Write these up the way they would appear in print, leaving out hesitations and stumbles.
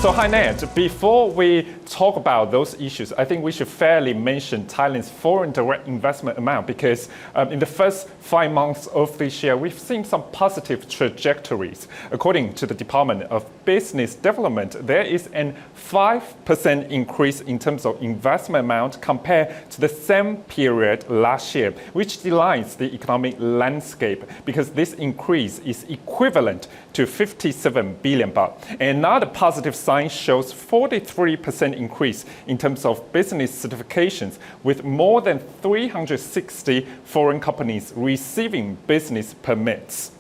So hi Ned, before we talk about those issues, I think we should fairly mention Thailand's foreign direct investment amount because in the first 5 months of this year, we've seen some positive trajectories. According to the Department of Business Development, there is an 5% increase in terms of investment amount compared to the same period last year, which delights the economic landscape because this increase is equivalent to 57 billion baht. Another positive sign shows 43% increase in terms of business certifications, with more than 360 foreign companies receiving business permits.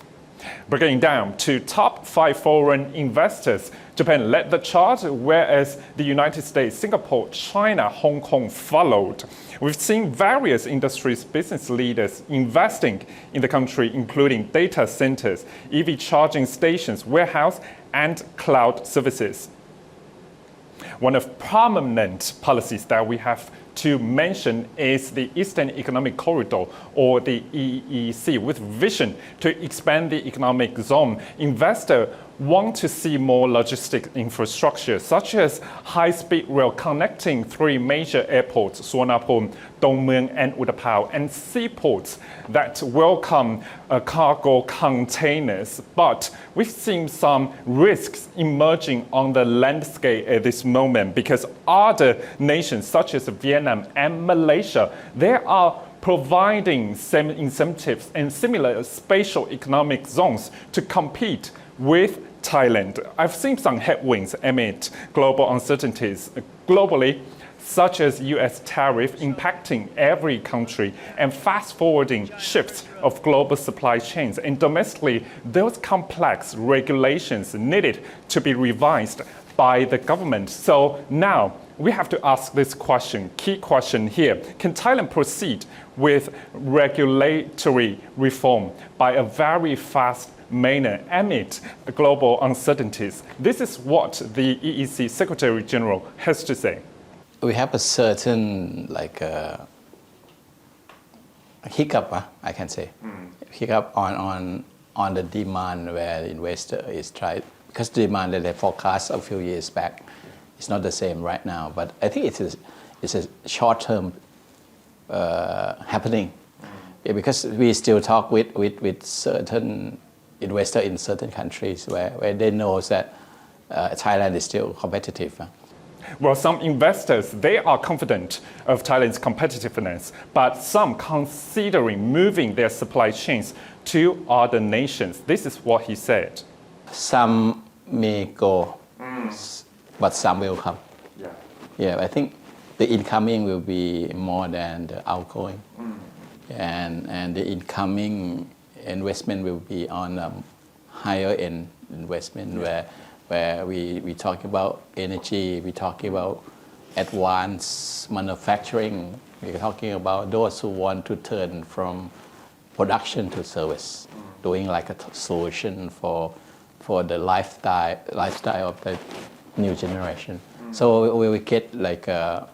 Breaking down to top 5 foreign investors, Japan led the chart, whereas the United States, Singapore, China, Hong Kong followed. We've seen various industries' business leaders investing in the country, including data centers, EV charging stations, warehouse, and cloud services. One of prominent policies that we have to mention is the Eastern Economic Corridor, or the EEC, with vision to expand the economic zone. Investors want to see more logistic infrastructure, such as high-speed rail connecting 3 major airports, Suvarnabhumi, Dongmueang, and Utapao, and seaports that welcome cargo containers. But we've seen some risks emerging on the landscape at this moment because other nations, such as Vietnam and Malaysia, they are providing some incentives and similar spatial economic zones to compete with Thailand. I've seen some headwinds amid global uncertainties globally, such as US tariff impacting every country and fast-forwarding shifts of global supply chains. And domestically, those complex regulations needed to be revised by the government. So now we have to ask this question, key question here. Can Thailand proceed with regulatory reform by a very fast manner amid global uncertainties? This is what the EEC Secretary General has to say. We have a certain hiccup, I can say, hiccup on the demand where the investor is trying, because the demand that they forecast a few years back is not the same right now. But I think it's a short-term happening, because we still talk with certain investors in certain countries where they know that Thailand is still competitive. Well, some investors, they are confident of Thailand's competitiveness, but some considering moving their supply chains to other nations. This is what he said. Some may go, but some will come. Yeah, I think the incoming will be more than the outgoing. And the incoming investment will be on a higher end investment where we talk about energy, we talking about advanced manufacturing, we're talking about those who want to turn from production to service, doing like a solution for the lifestyle of the new generation. So we will get like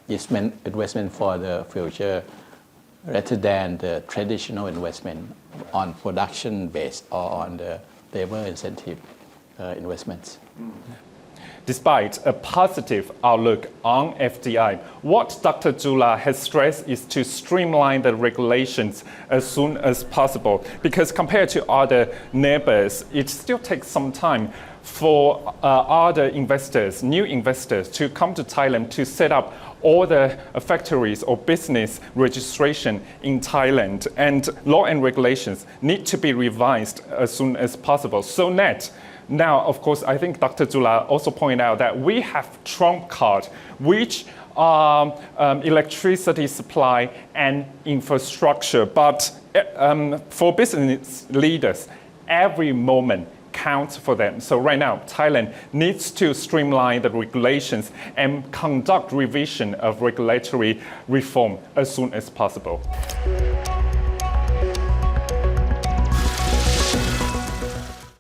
investment for the future rather than the traditional investment on production based or on the labor incentive investments. Despite a positive outlook on FDI, what Dr. Zula has stressed is to streamline the regulations as soon as possible, because compared to other neighbors, it still takes some time for other investors, new investors, to come to Thailand to set up all the factories or business registration in Thailand. And law and regulations need to be revised as soon as possible. So now, of course, I think Dr. Zula also pointed out that we have trump card, which are electricity supply and infrastructure. But for business leaders, every moment counts for them. So right now, Thailand needs to streamline the regulations and conduct revision of regulatory reform as soon as possible.